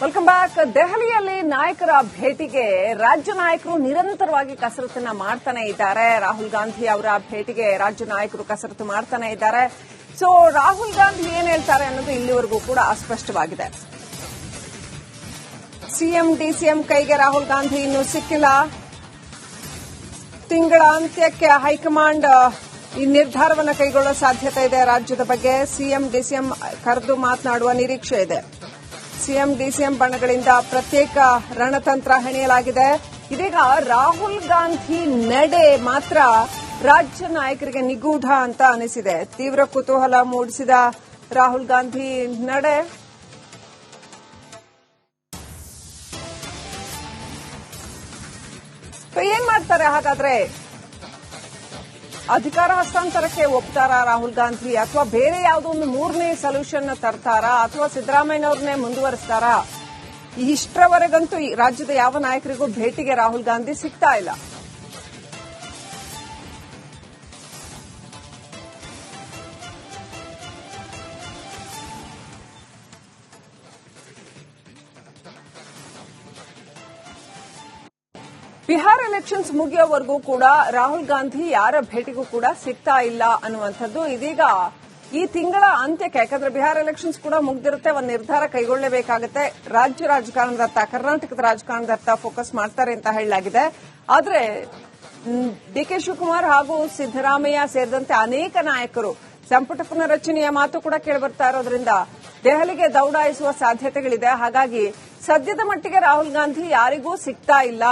Welcome back. ದೆಹಲಿಯಲ್ಲಿ ನಾಯಕರ ಭೇಟಿಗೆ ರಾಜ್ಯ ನಾಯಕರು ನಿರಂತರವಾಗಿ ಕಸರತ್ತನ್ನ ಮಾಡ್ತಾನೆ ಇದ್ದಾರೆ. ರಾಹುಲ್ ಗಾಂಧಿ ಅವರ ಭೇಟಿಗೆ ರಾಜ್ಯ ನಾಯಕರು ಕಸರತ್ತು ಮಾಡ್ತಾನೆ ಇದ್ದಾರೆ. ಸೊ ರಾಹುಲ್ ಗಾಂಧಿ ಏನ್ ಹೇಳ್ತಾರೆ ಅನ್ನೋದು ಇಲ್ಲಿವರೆಗೂ ಕೂಡ ಅಸ್ಪಷ್ಟವಾಗಿದೆ. ಸಿಎಂ ಡಿಸಿಎಂ ಕೈಗೆ ರಾಹುಲ್ ಗಾಂಧಿ ಇನ್ನೂ ಸಿಕ್ಕಿಲ್ಲ. ತಿಂಗಳ ಅಂತ್ಯಕ್ಕೆ ಹೈಕಮಾಂಡ್ ಈ ನಿರ್ಧಾರವನ್ನು ಕೈಗೊಳ್ಳುವ ಸಾಧ್ಯತೆ ಇದೆ. ರಾಜ್ಯದ ಬಗ್ಗೆ ಸಿಎಂ ಡಿಸಿಎಂ ಕರೆದು ಮಾತನಾಡುವ ನಿರೀಕ್ಷೆ ಇದೆ. ಸಿಎಂ ಡಿಸಿಎಂ ಬಣಗಳಿಂದ ಪ್ರತ್ಯೇಕ ರಣತಂತ್ರ ಹೆಣೆಯಲಾಗಿದೆ. ಇದೀಗ ರಾಹುಲ್ ಗಾಂಧಿ ನಡೆ ಮಾತ್ರ ರಾಜ್ಯ ನಾಯಕರಿಗೆ ನಿಗೂಢ ಅಂತ ಅನಿಸಿದೆ. ತೀವ್ರ ಕುತೂಹಲ ಮೂಡಿಸಿದ ರಾಹುಲ್ ಗಾಂಧಿ ನಡೆ ಏನ್ ಮಾಡ್ತಾರೆ ಹಾಗಾದ್ರೆ? ಅಧಿಕಾರ ಹಸ್ತಾಂತರಕ್ಕೆ ಒಪ್ತಾರಾ ರಾಹುಲ್ ಗಾಂಧಿ, ಅಥವಾ ಬೇರೆ ಯಾವುದೋ ಒಂದು ಮೂರನೇ ಸೊಲ್ಯೂಷನ್ ತರ್ತಾರಾ, ಅಥವಾ ಸಿದ್ದರಾಮಯ್ಯನವ್ರನ್ನೇ ಮುಂದುವರಿಸ್ತಾರಾ? ಇಷ್ಟರವರೆಗಂತೂ ರಾಜ್ಯದ ಯಾವ ನಾಯಕರಿಗೂ ಭೇಟಿಗೆ ರಾಹುಲ್ ಗಾಂಧಿ ಸಿಗ್ತಾ ಇಲ್ಲ. ಬಿಹಾರ ಎಲೆಕ್ಷನ್ಸ್ ಮುಗಿಯೋವರೆಗೂ ಕೂಡ ರಾಹುಲ್ ಗಾಂಧಿ ಯಾರ ಭೇಟಿಗೂ ಕೂಡ ಸಿಗ್ತಾ ಇಲ್ಲ ಅನ್ನುವಂಥದ್ದು ಇದೀಗ ಈ ತಿಂಗಳ ಅಂತ್ಯಕ್ಕೆ, ಯಾಕಂದ್ರೆ ಬಿಹಾರ ಎಲೆಕ್ಷನ್ಸ್ ಕೂಡ ಮುಗ್ದಿರುತ್ತೆ, ಒಂದು ನಿರ್ಧಾರ ಕೈಗೊಳ್ಳಬೇಕಾಗುತ್ತೆ. ರಾಜ್ಯ ರಾಜಕಾರಣದತ್ತ, ಕರ್ನಾಟಕದ ರಾಜಕಾರಣದತ್ತ ಫೋಕಸ್ ಮಾಡ್ತಾರೆ ಅಂತ ಹೇಳಲಾಗಿದೆ. ಆದ್ರೆ ಡಿಕೆ ಶಿವಕುಮಾರ್ ಹಾಗೂ ಸಿದ್ದರಾಮಯ್ಯ ಸೇರಿದಂತೆ ಅನೇಕ ನಾಯಕರು ಸಂಪುಟ ಪುನರ್ರಚನೆಯ ಮಾತು ಕೂಡ ಕೇಳಿಬರ್ತಾ ಇರೋದ್ರಿಂದ ದೆಹಲಿಗೆ ದೌಡಾಯಿಸುವ ಸಾಧ್ಯತೆಗಳಿದೆ. ಹಾಗಾಗಿ ಸದ್ಯದ ಮಟ್ಟಿಗೆ ರಾಹುಲ್ ಗಾಂಧಿ ಯಾರಿಗೂ ಸಿಗ್ತಾ ಇಲ್ಲ.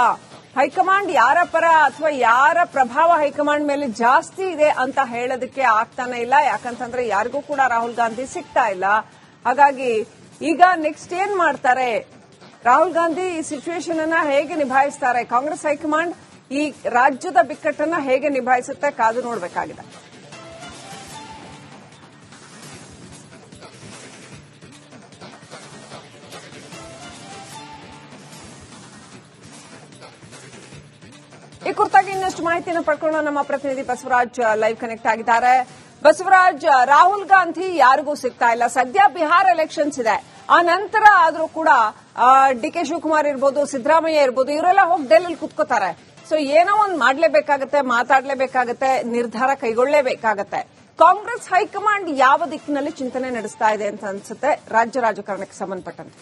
ಹೈಕಮಾಂಡ್ ಯಾರ ಪರ ಅಥವಾ ಯಾರ ಪ್ರಭಾವ ಹೈಕಮಾಂಡ್ ಮೇಲೆ ಜಾಸ್ತಿ ಇದೆ ಅಂತ ಹೇಳೋದಕ್ಕೆ ಆಗ್ತಾನೆ ಇಲ್ಲ. ಯಾಕಂತಂದ್ರೆ ಯಾರಿಗೂ ಕೂಡ ರಾಹುಲ್ ಗಾಂಧಿ ಸಿಗ್ತಾ ಇಲ್ಲ. ಹಾಗಾಗಿ ಈಗ ನೆಕ್ಸ್ಟ್ ಏನ್ ಮಾಡ್ತಾರೆ? ರಾಹುಲ್ ಗಾಂಧಿ ಈ ಸಿಚುವೇಶನ್ ಅನ್ನ ಹೇಗೆ ನಿಭಾಯಿಸ್ತಾರೆ? ಕಾಂಗ್ರೆಸ್ ಹೈಕಮಾಂಡ್ ಈ ರಾಜ್ಯದ ಬಿಕ್ಕಟ್ಟನ್ನ ಹೇಗೆ ನಿಭಾಯಿಸುತ್ತೆ? ಕಾದು ನೋಡಬೇಕಾಗಿದೆ. ಈ ಕುರಿತಾಗಿ ಇನ್ನಷ್ಟು ಮಾಹಿತಿಯನ್ನು ಪಡ್ಕೊಳ್ಳೋಣ. ನಮ್ಮ ಪ್ರತಿನಿಧಿ ಬಸವರಾಜ್ ಲೈವ್ ಕನೆಕ್ಟ್ ಆಗಿದ್ದಾರೆ. ಬಸವರಾಜ್, ರಾಹುಲ್ ಗಾಂಧಿ ಯಾರಿಗೂ ಸಿಗ್ತಾ ಇಲ್ಲ. ಸದ್ಯ ಬಿಹಾರ ಎಲೆಕ್ಷನ್ಸ್ ಇದೆ. ಆ ನಂತರ ಆದ್ರೂ ಕೂಡ ಡಿಕೆ ಶಿವಕುಮಾರ್ ಇರ್ಬೋದು, ಸಿದ್ದರಾಮಯ್ಯ ಇರ್ಬೋದು, ಇವರೆಲ್ಲ ಹೋಗಿ ಡೆಲ್ಲಿಲಿ ಕುತ್ಕೋತಾರೆ. ಸೊ ಏನೋ ಒಂದು ಮಾಡಲೇಬೇಕಾಗತ್ತೆ, ಮಾತಾಡಲೇಬೇಕಾಗತ್ತೆ, ನಿರ್ಧಾರ ಕೈಗೊಳ್ಳಲೇಬೇಕಾಗತ್ತೆ. ಕಾಂಗ್ರೆಸ್ ಹೈಕಮಾಂಡ್ ಯಾವ ದಿಕ್ಕಿನಲ್ಲಿ ಚಿಂತನೆ ನಡೆಸ್ತಾ ಇದೆ ಅಂತ ಅನ್ಸುತ್ತೆ ರಾಜ್ಯ ರಾಜಕಾರಣಕ್ಕೆ ಸಂಬಂಧಪಟ್ಟಂತೆ?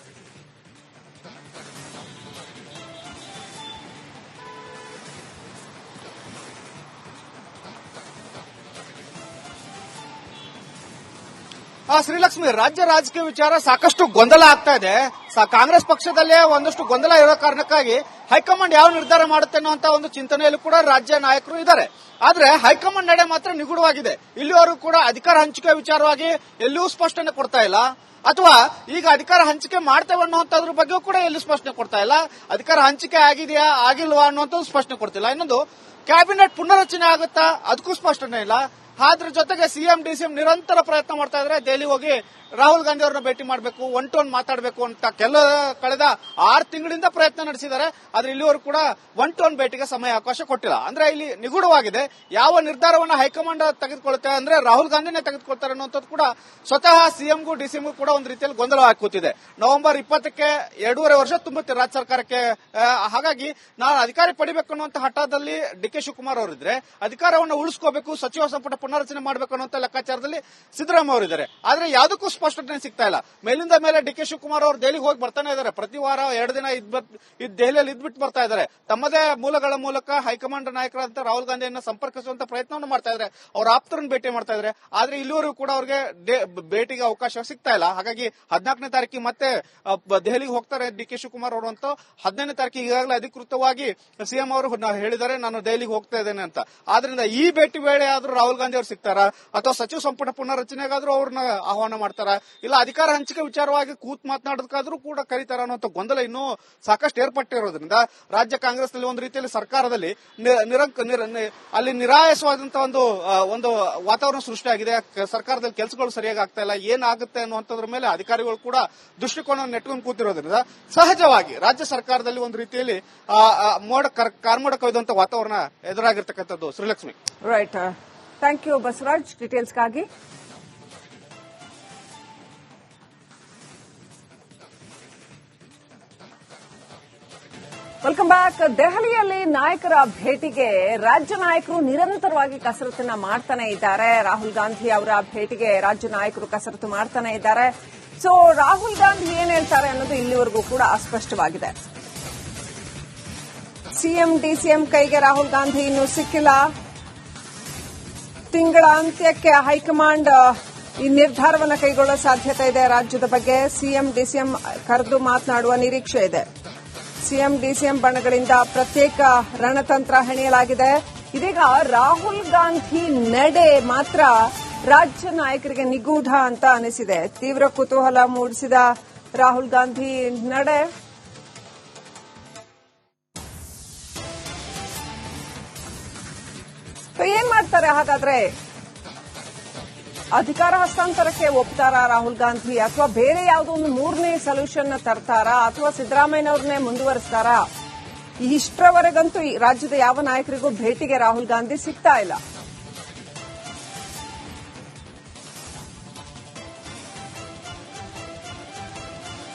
ಶ್ರೀಲಕ್ಷ್ಮಿ, ರಾಜ್ಯ ರಾಜಕೀಯ ವಿಚಾರ ಸಾಕಷ್ಟು ಗೊಂದಲ ಆಗ್ತಾ ಇದೆ. ಕಾಂಗ್ರೆಸ್ ಪಕ್ಷದಲ್ಲೇ ಒಂದಷ್ಟು ಗೊಂದಲ ಇರೋ ಕಾರಣಕ್ಕಾಗಿ ಹೈಕಮಾಂಡ್ ಯಾವ ನಿರ್ಧಾರ ಮಾಡುತ್ತೆ ಅನ್ನುವಂತ ಒಂದು ಚಿಂತನೆಯಲ್ಲೂ ಕೂಡ ರಾಜ್ಯ ನಾಯಕರು ಇದ್ದಾರೆ. ಆದ್ರೆ ಹೈಕಮಾಂಡ್ ನಡೆ ಮಾತ್ರ ನಿಗೂಢವಾಗಿದೆ. ಇಲ್ಲಿವರೆಗೂ ಕೂಡ ಅಧಿಕಾರ ಹಂಚಿಕೆ ವಿಚಾರವಾಗಿ ಎಲ್ಲೂ ಸ್ಪಷ್ಟನೆ ಕೊಡ್ತಾ ಇಲ್ಲ, ಅಥವಾ ಈಗ ಅಧಿಕಾರ ಹಂಚಿಕೆ ಮಾಡ್ತೇವೆ ಅನ್ನುವಂಥದ್ರ ಬಗ್ಗೆ ಕೂಡ ಎಲ್ಲೂ ಸ್ಪಷ್ಟನೆ ಕೊಡ್ತಾ ಇಲ್ಲ. ಅಧಿಕಾರ ಹಂಚಿಕೆ ಆಗಿದೆಯಾ ಆಗಿಲ್ವಾ ಅನ್ನುವಂಥದ್ದು ಸ್ಪಷ್ಟನೆ ಕೊಡ್ತಿಲ್ಲ. ಇನ್ನೊಂದು, ಕ್ಯಾಬಿನೆಟ್ ಪುನರ್ರಚನೆ ಆಗುತ್ತಾ ಅದಕ್ಕೂ ಸ್ಪಷ್ಟನೆ ಇಲ್ಲ. ಅದ್ರ ಜೊತೆಗೆ ಸಿಎಂ ಡಿಸಿಎಂ ನಿರಂತರ ಪ್ರಯತ್ನ ಮಾಡ್ತಾ ಇದ್ರೆ ದೆಹಲಿ ಹೋಗಿ ರಾಹುಲ್ ಗಾಂಧಿ ಅವರನ್ನ ಭೇಟಿ ಮಾಡಬೇಕು, ಒನ್ ಟು ಒನ್ ಮಾತಾಡಬೇಕು ಅಂತ ಕಳೆದ 6 ತಿಂಗಳಿಂದ ಪ್ರಯತ್ನ ನಡೆಸಿದ್ದಾರೆ. ಆದ್ರೆ ಇಲ್ಲಿವರೆಗೂ ಕೂಡ ಒನ್ ಟು ಒನ್ ಭೇಟಿಗೆ ಸಮಯ ಅವಕಾಶ ಕೊಟ್ಟಿಲ್ಲ. ಅಂದ್ರೆ ಇಲ್ಲಿ ನಿಗೂಢವಾಗಿದೆ. ಯಾವ ನಿರ್ಧಾರವನ್ನ ಹೈಕಮಾಂಡ್ ತೆಗೆದುಕೊಳ್ಳುತ್ತೆ ಅಂದ್ರೆ ರಾಹುಲ್ ಗಾಂಧಿನೇ ತೆಗೆದುಕೊಳ್ತಾರೆ ಅನ್ನೋಂಥದ್ದು ಕೂಡ ಸ್ವತಃ ಸಿಎಂಗೂ ಡಿಸಿಎಂಗೂ ಕೂಡ ಒಂದು ರೀತಿಯಲ್ಲಿ ಗೊಂದಲ ಹಾಕಿ ಕೂತಿದೆ. ನವೆಂಬರ್ 20ಕ್ಕೆ 2.5 ವರ್ಷ ತುಂಬುತ್ತೆ ರಾಜ್ಯ ಸರ್ಕಾರಕ್ಕೆ. ಹಾಗಾಗಿ ನಾನು ಅಧಿಕಾರ ಪಡಿಬೇಕು ಅನ್ನುವಂತ ಹಠದಲ್ಲಿ ಡಿಕೆ ಶಿವಕುಮಾರ್ ಅವರಿದ್ರೆ, ಅಧಿಕಾರವನ್ನು ಉಳಿಸ್ಕೋಬೇಕು, ಸಚಿವ ಸಂಪುಟ ಪುನರ್ರಚನೆ ಮಾಡಬೇಕು ಅನ್ನುವಂತ ಲೆಕ್ಕಾಚಾರದಲ್ಲಿ ಸಿದ್ದರಾಮಯ್ಯ ಅವರಿದ್ದಾರೆ. ಆದ್ರೆ ಯಾವುದಕ್ಕೂ ಸ್ಪಷ್ಟನೆ ಸಿಗ್ತಾ ಇಲ್ಲ. ಮೇಲಿಂದ ಮೇಲೆ ಡಿಕೆ ಶಿವಕುಮಾರ್ ಅವರು ದೆಹಲಿಗೆ ಹೋಗಿ ಬರ್ತಾನೆ ಇದ್ದಾರೆ. ಪ್ರತಿ ವಾರ 2 ದಿನ ದೆಹಲಿಯಲ್ಲಿ ಇದ್ಬಿಟ್ಟು ಬರ್ತಾ ಇದ್ದಾರೆ. ತಮ್ಮದೇ ಮೂಲಗಳ ಮೂಲಕ ಹೈಕಮಾಂಡ್ ನಾಯಕರಾದಂತಹ ರಾಹುಲ್ ಗಾಂಧಿಯನ್ನ ಸಂಪರ್ಕಿಸುವಂತ ಪ್ರಯತ್ನವನ್ನು ಮಾಡ್ತಾ ಇದ್ದಾರೆ. ಅವ್ರ ಆಪ್ತರನ್ನು ಭೇಟಿ ಮಾಡ್ತಾ ಇದ್ದಾರೆ. ಆದ್ರೆ ಇಲ್ಲಿವರೆಗೂ ಕೂಡ ಅವ್ರಿಗೆ ಭೇಟಿಗೆ ಅವಕಾಶ ಸಿಗ್ತಾ ಇಲ್ಲ. ಹಾಗಾಗಿ 14ನೇ ತಾರೀಕಿಗೆ ಮತ್ತೆ ದೆಹಲಿಗೆ ಹೋಗ್ತಾರೆ ಡಿಕೆ ಶಿವಕುಮಾರ್ ಅವರು ಅಂತ. 15ನೇ ತಾರೀಕಿಗೆ ಈಗಾಗಲೇ ಅಧಿಕೃತವಾಗಿ ಸಿಎಂ ಅವರು ಹೇಳಿದ್ದಾರೆ, ನಾನು ದೆಹಲಿಗೆ ಹೋಗ್ತಾ ಇದ್ದೇನೆ ಅಂತ. ಆದ್ರಿಂದ ಈ ಭೇಟಿ ವೇಳೆ ಆದ್ರೂ ರಾಹುಲ್ ಗಾಂಧಿ ಅವರು ಸಿಗ್ತಾರಾ, ಅಥವಾ ಸಚಿವ ಸಂಪುಟ ಪುನರ್ರಚನೆಗಾದ್ರೂ ಅವ್ರನ್ನ ಆಹ್ವಾನ ಮಾಡ್ತಾರ, ಇಲ್ಲ ಅಧಿಕಾರ ಹಂಚಿಕೆ ವಿಚಾರವಾಗಿ ಕೂತ್ ಮಾತನಾಡೋದಕ್ಕಾದ್ರೂ ಕೂಡ ಕರೀತಾರ ಅನ್ನೋ ಗೊಂದಲ ಇನ್ನೂ ಸಾಕಷ್ಟು ಏರ್ಪಟ್ಟಿರೋದ್ರಿಂದ ರಾಜ್ಯ ಕಾಂಗ್ರೆಸ್ ನಲ್ಲಿ ಒಂದು ರೀತಿಯಲ್ಲಿ ಸರ್ಕಾರದಲ್ಲಿ ಅಲ್ಲಿ ನಿರಾಯಸವಾದಂತಹ ಒಂದು ವಾತಾವರಣ ಸೃಷ್ಟಿಯಾಗಿದೆ. ಸರ್ಕಾರದಲ್ಲಿ ಕೆಲಸಗಳು ಸರಿಯಾಗಿ ಆಗ್ತಾ ಇಲ್ಲ, ಏನಾಗುತ್ತೆ ಅನ್ನುವಂಥದ್ರ ಮೇಲೆ ಅಧಿಕಾರಿಗಳು ಕೂಡ ದೃಷ್ಟಿಕೋನ ನೆಟ್ಕೊಂಡು ಕೂತಿರೋದ್ರಿಂದ ಸಹಜವಾಗಿ ರಾಜ್ಯ ಸರ್ಕಾರದಲ್ಲಿ ಒಂದು ರೀತಿಯಲ್ಲಿ ಕಾರ್ಮೋಡ ಕವಿದಂತ ವಾತಾವರಣ ಎದುರಾಗಿರ್ತಕ್ಕಂಥದ್ದು. Srilakshmi, right. Thank you Basavaraj ಡೀಟೇಲ್ಸ್ಗಾಗಿ. Welcome back. ದೆಹಲಿಯಲ್ಲಿ ನಾಯಕರ ಭೇಟಿಗೆ ರಾಜ್ಯ ನಾಯಕರು ನಿರಂತರವಾಗಿ ಕಸರತ್ತನ್ನ ಮಾಡ್ತಾನೆ ಇದ್ದಾರೆ. ರಾಹುಲ್ ಗಾಂಧಿ ಅವರ ಭೇಟಿಗೆ ರಾಜ್ಯ ನಾಯಕರು ಕಸರತ್ತು ಮಾಡ್ತಾನೆ ಇದ್ದಾರೆ. ಸೊ ರಾಹುಲ್ ಗಾಂಧಿ ಏನ್ ಹೇಳ್ತಾರೆ ಅನ್ನೋದು ಇಲ್ಲಿವರೆಗೂ ಕೂಡ ಅಸ್ಪಷ್ಟವಾಗಿದೆ. ಸಿಎಂ ಡಿಸಿಎಂ ಕೈಗೆ ರಾಹುಲ್ ಗಾಂಧಿ ಇನ್ನೂ ಸಿಕ್ಕಿಲ್ಲ. ತಿಂಗಳ ಅಂತ್ಯಕ್ಕೆ ಹೈಕಮಾಂಡ್ ಈ ನಿರ್ಧಾರವನ್ನು ಕೈಗೊಳ್ಳುವ ಸಾಧ್ಯತೆ ಇದೆ. ರಾಜ್ಯದ ಬಗ್ಗೆ ಸಿಎಂ ಡಿಸಿಎಂ ಕರೆದು ಮಾತನಾಡುವ ನಿರೀಕ್ಷೆ ಇದೆ. ಸಿಎಂ ಡಿಸಿಎಂ ಬಣಗಳಿಂದ ಪ್ರತ್ಯೇಕ ರಣತಂತ್ರ ಹೆಣೆಯಲಾಗಿದೆ. ಇದೀಗ ರಾಹುಲ್ ಗಾಂಧಿ ನಡೆ ಮಾತ್ರ ರಾಜ್ಯ ನಾಯಕರಿಗೆ ನಿಗೂಢ ಅಂತ ಅನಿಸಿದೆ. ತೀವ್ರ ಕುತೂಹಲ ಮೂಡಿಸಿದ ರಾಹುಲ್ ಗಾಂಧಿ ನಡೆ ಏನ್ ಮಾಡ್ತಾರೆ ಹಾಗಾದ್ರೆ? ಅಧಿಕಾರ ಹಸ್ತಾಂತರಕ್ಕೆ ಒಪ್ತಾರಾ ರಾಹುಲ್ ಗಾಂಧಿ, ಅಥವಾ ಬೇರೆ ಯಾವುದೋ ಒಂದು ಮೂರನೇ ಸೊಲ್ಯೂಷನ್ ತರ್ತಾರಾ, ಅಥವಾ ಸಿದ್ದರಾಮಯ್ಯನವ್ರನ್ನೇ ಮುಂದುವರಿಸ್ತಾರಾ? ಇಷ್ಟರವರೆಗಂತೂ ಈ ರಾಜ್ಯದ ಯಾವ ನಾಯಕರಿಗೂ ಭೇಟಿಗೆ ರಾಹುಲ್ ಗಾಂಧಿ ಸಿಗ್ತಾ ಇಲ್ಲ.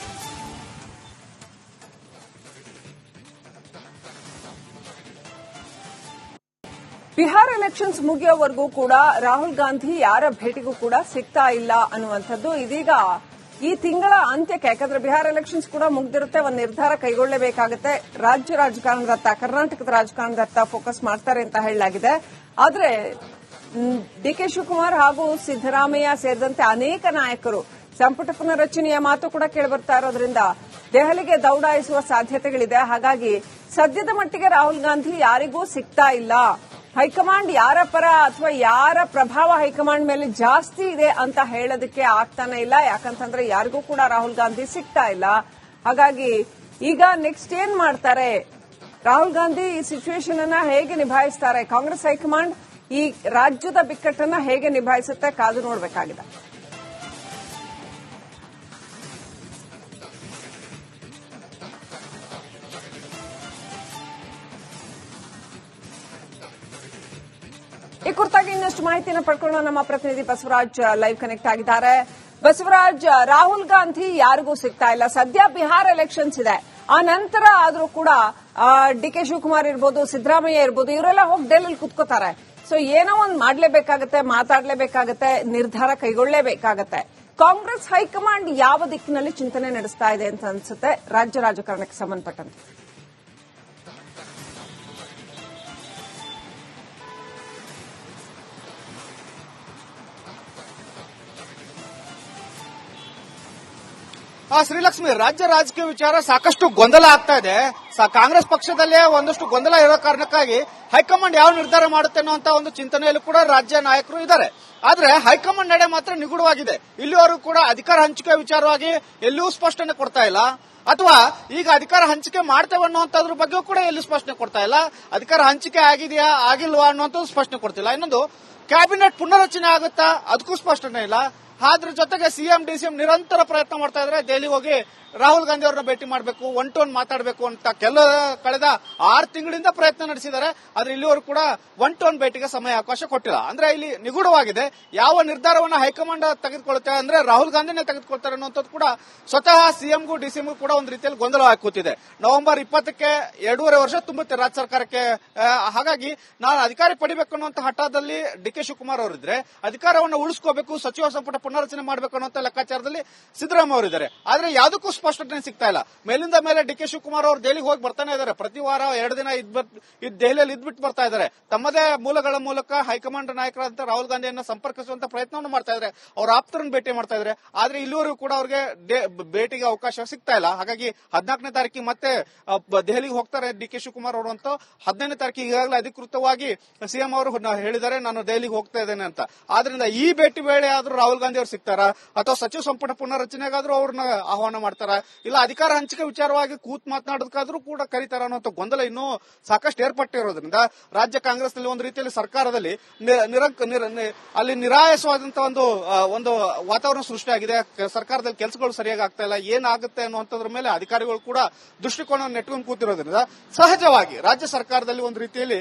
ಬಿಹಾರ ಎಲೆಕ್ಷನ್ಸ್ ಮುಗಿಯೋವರೆಗೂ ಕೂಡ ರಾಹುಲ್ ಗಾಂಧಿ ಯಾರ ಭೇಟಿಗೂ ಕೂಡ ಸಿಗ್ತಾ ಇಲ್ಲ ಅನ್ನುವಂಥದ್ದು ಇದೀಗ ಈ ತಿಂಗಳ ಅಂತ್ಯಕ್ಕೆ, ಯಾಕಂದ್ರೆ ಬಿಹಾರ ಎಲೆಕ್ಷನ್ಸ್ ಕೂಡ ಮುಗ್ದಿರುತ್ತೆ, ಒಂದು ನಿರ್ಧಾರ ಕೈಗೊಳ್ಳಬೇಕಾಗುತ್ತೆ. ರಾಜ್ಯ ರಾಜಕಾರಣದತ್ತ, ಕರ್ನಾಟಕದ ರಾಜಕಾರಣದತ್ತ ಫೋಕಸ್ ಮಾಡ್ತಾರೆ ಅಂತ ಹೇಳಲಾಗಿದೆ. ಆದ್ರೆ ಡಿಕೆ ಶಿವಕುಮಾರ್ ಹಾಗೂ ಸಿದ್ದರಾಮಯ್ಯ ಸೇರಿದಂತೆ ಅನೇಕ ನಾಯಕರು ಸಂಪುಟ ಪುನರ್ರಚನೆಯ ಮಾತು ಕೂಡ ಕೇಳಿಬರ್ತಾ ಇರೋದ್ರಿಂದ ದೆಹಲಿಗೆ ದೌಡಾಯಿಸುವ ಸಾಧ್ಯತೆಗಳಿದೆ. ಹಾಗಾಗಿ ಸದ್ಯದ ಮಟ್ಟಿಗೆ ರಾಹುಲ್ ಗಾಂಧಿ ಯಾರಿಗೂ ಸಿಗ್ತಾ ಇಲ್ಲ. ಹೈಕಮಾಂಡ್ ಯಾರ ಪರ ಅಥವಾ ಯಾರ ಪ್ರಭಾವ ಹೈಕಮಾಂಡ್ ಮೇಲೆ ಜಾಸ್ತಿ ಇದೆ ಅಂತ ಹೇಳೋದಕ್ಕೆ ಆಗ್ತಾನೆ ಇಲ್ಲ. ಯಾಕಂತಂದ್ರೆ ಯಾರಿಗೂ ಕೂಡ ರಾಹುಲ್ ಗಾಂಧಿ ಸಿಗ್ತಾ ಇಲ್ಲ. ಹಾಗಾಗಿ ಈಗ ನೆಕ್ಸ್ಟ್ ಏನ್ ಮಾಡ್ತಾರೆ ರಾಹುಲ್ ಗಾಂಧಿ? ಈ ಸಿಚುವೇಶನ್ ಅನ್ನ ಹೇಗೆ ನಿಭಾಯಿಸ್ತಾರೆ? ಕಾಂಗ್ರೆಸ್ ಹೈಕಮಾಂಡ್ ಈ ರಾಜ್ಯದ ಬಿಕ್ಕಟ್ಟನ್ನ ಹೇಗೆ ನಿಭಾಯಿಸುತ್ತೆ? ಕಾದು ನೋಡಬೇಕಾಗಿದೆ. ಈ ಕುರಿತಾಗಿ ಇನ್ನಷ್ಟು ಮಾಹಿತಿಯನ್ನು ಪಡ್ಕೊಳ್ಳೋಣ. ನಮ್ಮ ಪ್ರತಿನಿಧಿ ಬಸವರಾಜ್ ಲೈವ್ ಕನೆಕ್ಟ್ ಆಗಿದ್ದಾರೆ. ಬಸವರಾಜ್, ರಾಹುಲ್ ಗಾಂಧಿ ಯಾರಿಗೂ ಸಿಗ್ತಾ ಇಲ್ಲ. ಸದ್ಯ ಬಿಹಾರ ಎಲೆಕ್ಷನ್ಸ್ ಇದೆ. ಆ ನಂತರ ಆದ್ರೂ ಕೂಡ ಡಿಕೆ ಶಿವಕುಮಾರ್ ಇರ್ಬೋದು, ಸಿದ್ದರಾಮಯ್ಯ ಇರ್ಬೋದು, ಇವರೆಲ್ಲ ಹೋಗಿ ಡೆಲ್ಲಿಲಿ ಕುತ್ಕೋತಾರೆ. ಸೊ ಏನೋ ಒಂದು ಮಾಡಲೇಬೇಕಾಗತ್ತೆ, ಮಾತಾಡಲೇಬೇಕಾಗತ್ತೆ, ನಿರ್ಧಾರ ಕೈಗೊಳ್ಳಲೇಬೇಕಾಗತ್ತೆ. ಕಾಂಗ್ರೆಸ್ ಹೈಕಮಾಂಡ್ ಯಾವ ದಿಕ್ಕಿನಲ್ಲಿ ಚಿಂತನೆ ನಡೆಸ್ತಾ ಇದೆ ಅಂತ ಅನ್ಸುತ್ತೆ ರಾಜ್ಯ ರಾಜಕಾರಣಕ್ಕೆ ಸಂಬಂಧಪಟ್ಟಂತೆ? ಶ್ರೀಲಕ್ಷ್ಮಿ, ರಾಜ್ಯ ರಾಜಕೀಯ ವಿಚಾರ ಸಾಕಷ್ಟು ಗೊಂದಲ ಆಗ್ತಾ ಇದೆ. ಕಾಂಗ್ರೆಸ್ ಪಕ್ಷದಲ್ಲೇ ಒಂದಷ್ಟು ಗೊಂದಲ ಇರೋ ಕಾರಣಕ್ಕಾಗಿ ಹೈಕಮಾಂಡ್ ಯಾವ ನಿರ್ಧಾರ ಮಾಡುತ್ತೆ ಅನ್ನುವಂತ ಒಂದು ಚಿಂತನೆಯಲ್ಲೂ ಕೂಡ ರಾಜ್ಯ ನಾಯಕರು ಇದ್ದಾರೆ. ಆದ್ರೆ ಹೈಕಮಾಂಡ್ ನಡೆ ಮಾತ್ರ ನಿಗೂಢವಾಗಿದೆ. ಇಲ್ಲಿವರೆಗೂ ಕೂಡ ಅಧಿಕಾರ ಹಂಚಿಕೆ ವಿಚಾರವಾಗಿ ಎಲ್ಲಿಯೂ ಸ್ಪಷ್ಟನೆ ಕೊಡ್ತಾ ಇಲ್ಲ, ಅಥವಾ ಈಗ ಅಧಿಕಾರ ಹಂಚಿಕೆ ಮಾಡ್ತೇವೆ ಅನ್ನುವಂಥದ್ರ ಬಗ್ಗೆ ಕೂಡ ಎಲ್ಲಿ ಸ್ಪಷ್ಟನೆ ಕೊಡ್ತಾ ಇಲ್ಲ. ಅಧಿಕಾರ ಹಂಚಿಕೆ ಆಗಿದೆಯಾ ಆಗಿಲ್ವಾ ಅನ್ನುವಂಥದ್ದು ಸ್ಪಷ್ಟನೆ ಕೊಡ್ತಿಲ್ಲ. ಇನ್ನೊಂದು, ಕ್ಯಾಬಿನೆಟ್ ಪುನರ್ರಚನೆ ಆಗುತ್ತಾ ಅದಕ್ಕೂ ಸ್ಪಷ್ಟನೆ ಇಲ್ಲ. ಅದ್ರ ಜೊತೆಗೆ ಸಿಎಂ ಡಿಸಿಎಂ ನಿರಂತರ ಪ್ರಯತ್ನ ಮಾಡ್ತಾ ಇದ್ರೆ ದೆಹಲಿಗೆ ಹೋಗಿ ರಾಹುಲ್ ಗಾಂಧಿ ಅವರನ್ನ ಭೇಟಿ ಮಾಡಬೇಕು, ಒನ್ ಟು ಒನ್ ಮಾತಾಡಬೇಕು ಅಂತ ಕಳೆದ 6 ತಿಂಗಳಿಂದ ಪ್ರಯತ್ನ ನಡೆಸಿದ್ದಾರೆ. ಆದ್ರೆ ಇಲ್ಲಿವರೆಗೂ ಕೂಡ ಒನ್ ಟು ಒನ್ ಭೇಟಿಗೆ ಸಮಯ ಅವಕಾಶ ಕೊಟ್ಟಿಲ್ಲ. ಅಂದ್ರೆ ಇಲ್ಲಿ ನಿಗೂಢವಾಗಿದೆ. ಯಾವ ನಿರ್ಧಾರವನ್ನ ಹೈಕಮಾಂಡ್ ತೆಗೆದುಕೊಳ್ಳುತ್ತೆ ಅಂದ್ರೆ ರಾಹುಲ್ ಗಾಂಧಿನೇ ತೆಗೆದುಕೊಳ್ತಾರೆ ಅನ್ನುವಂಥದ್ದು ಕೂಡ ಸ್ವತಃ ಸಿಎಂಗೂ ಡಿಸಿಎಂಗೂ ಕೂಡ ಒಂದು ರೀತಿಯಲ್ಲಿ ಗೊಂದಲವಾಗಿ ಕೂತಿದೆ. ನವೆಂಬರ್ 20ಕ್ಕೆ 2.5 ವರ್ಷ ತುಂಬುತ್ತೆ ರಾಜ್ಯ ಸರ್ಕಾರಕ್ಕೆ. ಹಾಗಾಗಿ ನಾನು ಅಧಿಕಾರ ಪಡಿಬೇಕು ಅನ್ನುವಂತ ಹಠದಲ್ಲಿ ಡಿಕೆ ಶಿವಕುಮಾರ್ ಅವರಿದ್ರೆ, ಅಧಿಕಾರವನ್ನು ಉಳಿಸ್ಕೋಬೇಕು, ಸಚಿವ ಸಂಪುಟ ಪುನರ್ರಚನೆ ಮಾಡಬೇಕು ಅನ್ನುವಂತ ಲೆಕ್ಕಾಚಾರದಲ್ಲಿ ಸಿದ್ದರಾಮಯ್ಯ ಅವರಿದ್ದಾರೆ. ಆದ್ರೆ ಯಾವುದಕ್ಕೂ ಸ್ಪಷ್ಟನೆ ಸಿಗ್ತಾ ಇಲ್ಲ. ಮೇಲಿಂದ ಮೇಲೆ ಡಿಕೆ ಶಿವಕುಮಾರ್ ಅವರು ದೆಹಲಿಗೆ ಹೋಗಿ ಬರ್ತಾನೆ ಇದ್ದಾರೆ. ಪ್ರತಿ ವಾರ 2 ದಿನ ದೆಹಲಿಯಲ್ಲಿ ಇದ್ಬಿಟ್ಟು ಬರ್ತಾ ಇದ್ದಾರೆ. ತಮ್ಮದೇ ಮೂಲಗಳ ಮೂಲಕ ಹೈಕಮಾಂಡ್ ನಾಯಕರಾದಂತಹ ರಾಹುಲ್ ಗಾಂಧಿಯನ್ನ ಸಂಪರ್ಕಿಸುವಂತ ಪ್ರಯತ್ನವನ್ನು ಮಾಡ್ತಾ ಇದ್ದಾರೆ. ಅವ್ರ ಆಪ್ತರನ್ನು ಭೇಟಿ ಮಾಡ್ತಾ ಇದ್ದಾರೆ. ಆದ್ರೆ ಇಲ್ಲಿವರೆಗೂ ಕೂಡ ಅವ್ರಿಗೆ ಭೇಟಿಗೆ ಅವಕಾಶ ಸಿಗ್ತಾ ಇಲ್ಲ. ಹಾಗಾಗಿ 14ನೇ ತಾರೀಕಿಗೆ ಮತ್ತೆ ದೆಹಲಿಗೆ ಹೋಗ್ತಾರೆ ಡಿಕೆ ಶಿವಕುಮಾರ್ ಅವರು ಅಂತ. 15ನೇ ತಾರೀಕಿಗೆ ಈಗಾಗಲೇ ಅಧಿಕೃತವಾಗಿ ಸಿಎಂ ಅವರು ಹೇಳಿದ್ದಾರೆ, ನಾನು ದೆಹಲಿಗೆ ಹೋಗ್ತಾ ಇದ್ದೇನೆ ಅಂತ. ಆದ್ರಿಂದ ಈ ಭೇಟಿ ವೇಳೆ ಆದ್ರೂ ರಾಹುಲ್ ಗಾಂಧಿ ಅವರು ಸಿಗ್ತಾರಾ, ಅಥವಾ ಸಚಿವ ಸಂಪುಟ ಪುನರ್ರಚನೆಗಾದ್ರೂ ಅವ್ರನ್ನ ಆಹ್ವಾನ ಮಾಡ್ತಾರ, ಇಲ್ಲ ಅಧಿಕಾರ ಹಂಚಿಕೆ ವಿಚಾರವಾಗಿ ಕೂತ್ ಮಾತನಾಡೋದಕ್ಕಾದ್ರೂ ಕೂಡ ಕರೀತಾರ ಅನ್ನೋ ಗೊಂದಲ ಇನ್ನೂ ಸಾಕಷ್ಟು ಏರ್ಪಟ್ಟಿರೋದ್ರಿಂದ ರಾಜ್ಯ ಕಾಂಗ್ರೆಸ್ನಲ್ಲಿ ಒಂದು ರೀತಿಯಲ್ಲಿ ಸರ್ಕಾರದಲ್ಲಿ ಅಲ್ಲಿ ನಿರಾಯಸವಾದಂತಹ ಒಂದು ವಾತಾವರಣ ಸೃಷ್ಟಿಯಾಗಿದೆ. ಸರ್ಕಾರದಲ್ಲಿ ಕೆಲಸಗಳು ಸರಿಯಾಗಿ ಆಗ್ತಾ ಇಲ್ಲ, ಏನಾಗುತ್ತೆ ಅನ್ನುವಂಥದ್ರ ಮೇಲೆ ಅಧಿಕಾರಿಗಳು ಕೂಡ ದೃಷ್ಟಿಕೋನ ನೆಟ್ಕೊಂಡು ಕೂತಿರೋದ್ರಿಂದ ಸಹಜವಾಗಿ ರಾಜ್ಯ ಸರ್ಕಾರದಲ್ಲಿ ಒಂದು ರೀತಿಯಲ್ಲಿ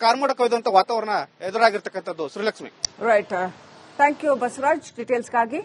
ಕಾರ್ಮೋಡ ಕೊಯ್ದಂತ ವಾತಾವರಣ ಎದುರಾಗಿರ್ತಕ್ಕಂಥದ್ದು. Srilakshmi, right. Thank you Basavaraj ಡೀಟೇಲ್ಸ್ಗಾಗಿ.